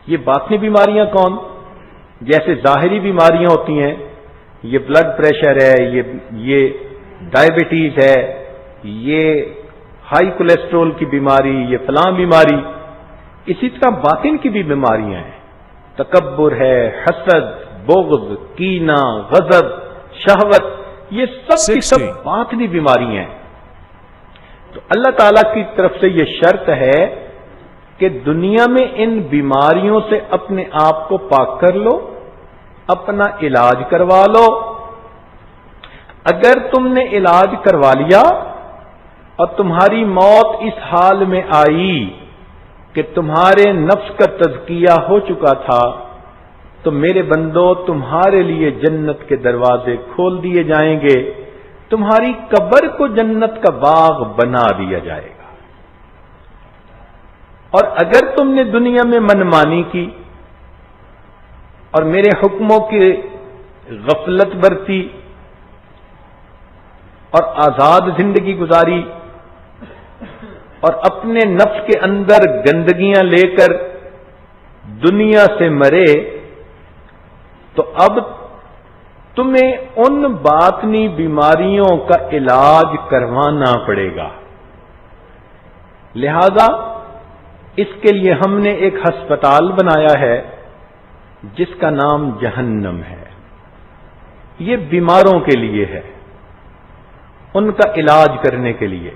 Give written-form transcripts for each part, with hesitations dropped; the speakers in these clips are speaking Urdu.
یہ باطنی بیماریاں کون؟ جیسے ظاہری بیماریاں ہوتی ہیں، یہ بلڈ پریشر ہے، یہ ڈائبٹیز ہے، یہ ہائی کولیسٹرول کی بیماری، یہ فلاں بیماری. اسی طرح باطن کی بھی بیماریاں ہیں، تکبر ہے، حسد، بغض، کینہ، غضب، شہوت، یہ سب کی سب باطنی بیماریاں ہیں. تو اللہ تعالیٰ کی طرف سے یہ شرط ہے کہ دنیا میں ان بیماریوں سے اپنے آپ کو پاک کر لو، اپنا علاج کروا لو. اگر تم نے علاج کروا لیا اور تمہاری موت اس حال میں آئی کہ تمہارے نفس کا تزکیہ ہو چکا تھا، تو میرے بندو تمہارے لیے جنت کے دروازے کھول دیے جائیں گے، تمہاری قبر کو جنت کا باغ بنا دیا جائے گا. اور اگر تم نے دنیا میں منمانی کی اور میرے حکموں کی غفلت برتی اور آزاد زندگی گزاری اور اپنے نفس کے اندر گندگیاں لے کر دنیا سے مرے، تو اب تمہیں ان باطنی بیماریوں کا علاج کروانا پڑے گا. لہذا اس کے لیے ہم نے ایک ہسپتال بنایا ہے جس کا نام جہنم ہے. یہ بیماروں کے لیے ہے، ان کا علاج کرنے کے لیے.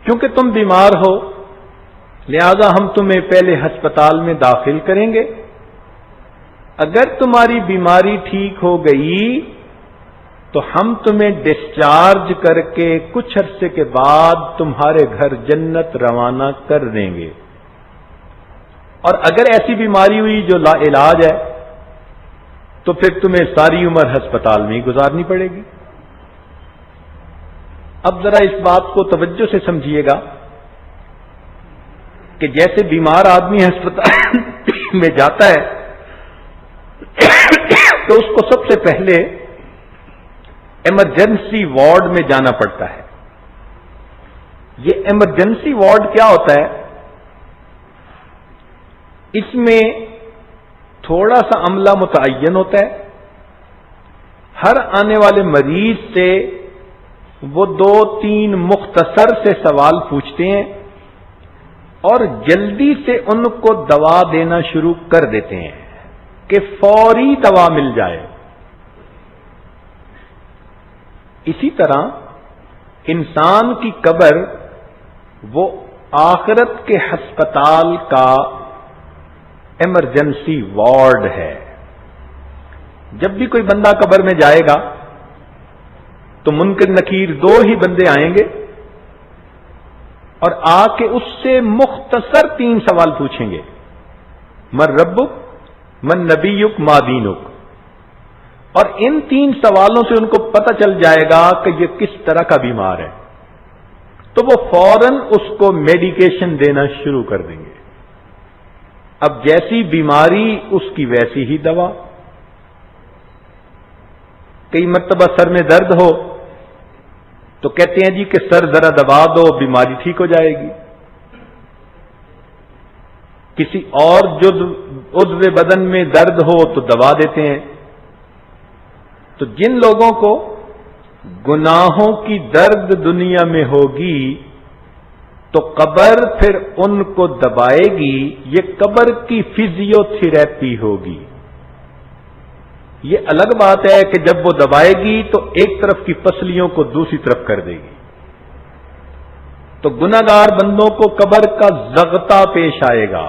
کیونکہ تم بیمار ہو، لہذا ہم تمہیں پہلے ہسپتال میں داخل کریں گے. اگر تمہاری بیماری ٹھیک ہو گئی تو ہم تمہیں ڈسچارج کر کے کچھ عرصے کے بعد تمہارے گھر جنت روانہ کر دیں گے. اور اگر ایسی بیماری ہوئی جو لا علاج ہے تو پھر تمہیں ساری عمر ہسپتال میں ہی گزارنی پڑے گی. اب ذرا اس بات کو توجہ سے سمجھیے گا کہ جیسے بیمار آدمی ہسپتال میں جاتا ہے تو اس کو سب سے پہلے ایمرجنسی وارڈ میں جانا پڑتا ہے. یہ ایمرجنسی وارڈ کیا ہوتا ہے؟ اس میں تھوڑا سا عملہ متعین ہوتا ہے. ہر آنے والے مریض سے وہ 2-3 مختصر سے سوال پوچھتے ہیں اور جلدی سے ان کو دوا دینا شروع کر دیتے ہیں کہ فوری دوا مل جائے. اسی طرح انسان کی قبر وہ آخرت کے ہسپتال کا ایمرجنسی وارڈ ہے. جب بھی کوئی بندہ قبر میں جائے گا تو منکر نکیر 2 ہی بندے آئیں گے اور آ کے اس سے مختصر 3 سوال پوچھیں گے. من ربک، من نبیک، ما دینک. اور ان 3 سوالوں سے ان کو پتہ چل جائے گا کہ یہ کس طرح کا بیمار ہے، تو وہ فوراً اس کو میڈیکیشن دینا شروع کر دیں گے. اب جیسی بیماری اس کی ویسی ہی دوا. کئی مرتبہ سر میں درد ہو تو کہتے ہیں جی کہ سر ذرا دبا دو، بیماری ٹھیک ہو جائے گی. کسی اور عضو بدن میں درد ہو تو دبا دیتے ہیں. تو جن لوگوں کو گناہوں کی درد دنیا میں ہوگی تو قبر پھر ان کو دبائے گی. یہ قبر کی فزیو تھراپی ہوگی. یہ الگ بات ہے کہ جب وہ دبائے گی تو ایک طرف کی پسلیوں کو دوسری طرف کر دے گی. تو گناہگار بندوں کو قبر کا ضغطہ پیش آئے گا.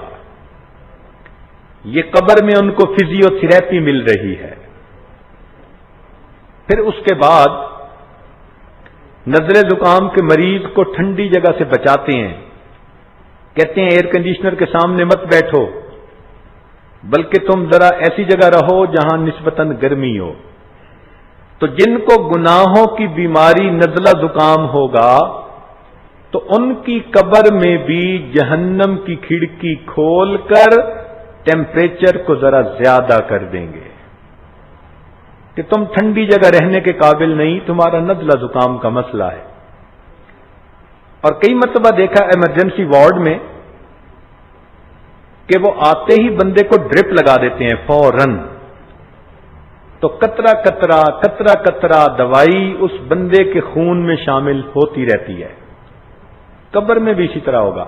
یہ قبر میں ان کو فزیو تھراپی مل رہی ہے. پھر اس کے بعد نزلے زکام کے مریض کو ٹھنڈی جگہ سے بچاتے ہیں. کہتے ہیں ایئر کنڈیشنر کے سامنے مت بیٹھو، بلکہ تم ذرا ایسی جگہ رہو جہاں نسبتاً گرمی ہو. تو جن کو گناہوں کی بیماری نزلہ زکام ہوگا تو ان کی قبر میں بھی جہنم کی کھڑکی کھول کر ٹیمپریچر کو ذرا زیادہ کر دیں گے کہ تم ٹھنڈی جگہ رہنے کے قابل نہیں، تمہارا نزلہ زکام کا مسئلہ ہے. اور کئی مرتبہ دیکھا ایمرجنسی وارڈ میں کہ وہ آتے ہی بندے کو ڈرپ لگا دیتے ہیں فوراً، تو قطرہ قطرہ قطرہ قطرہ دوائی اس بندے کے خون میں شامل ہوتی رہتی ہے۔ قبر میں بھی اسی طرح ہوگا۔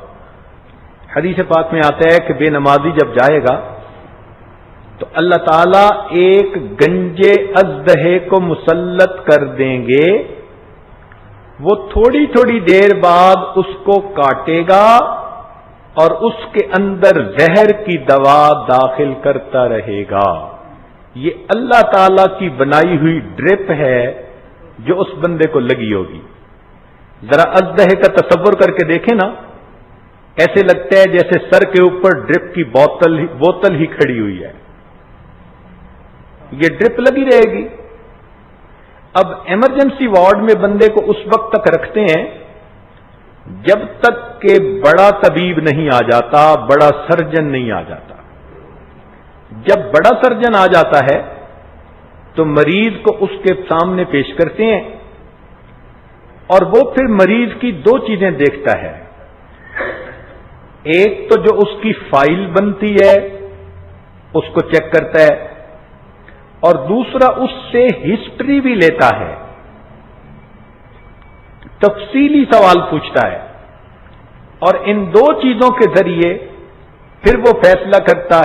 حدیث پاک میں آتا ہے کہ بے نمازی جب جائے گا تو اللہ تعالیٰ ایک گنجے اژدہے کو مسلط کر دیں گے، وہ تھوڑی تھوڑی دیر بعد اس کو کاٹے گا اور اس کے اندر زہر کی دوا داخل کرتا رہے گا۔ یہ اللہ تعالیٰ کی بنائی ہوئی ڈرپ ہے جو اس بندے کو لگی ہوگی۔ ذرا اژدہے کا تصور کر کے دیکھیں نا، ایسے لگتا ہے جیسے سر کے اوپر ڈرپ کی بوتل ہی کھڑی ہوئی ہے، یہ ڈرپ لگی رہے گی۔ اب ایمرجنسی وارڈ میں بندے کو اس وقت تک رکھتے ہیں جب تک کہ بڑا طبیب نہیں آ جاتا، بڑا سرجن نہیں آ جاتا۔ جب بڑا سرجن آ جاتا ہے تو مریض کو اس کے سامنے پیش کرتے ہیں اور وہ پھر مریض کی دو چیزیں دیکھتا ہے، ایک تو جو اس کی فائل بنتی ہے اس کو چیک کرتا ہے، اور دوسرا اس سے ہسٹری بھی لیتا ہے، تفصیلی سوال پوچھتا ہے، اور ان دو چیزوں کے ذریعے پھر وہ فیصلہ کرتا ہے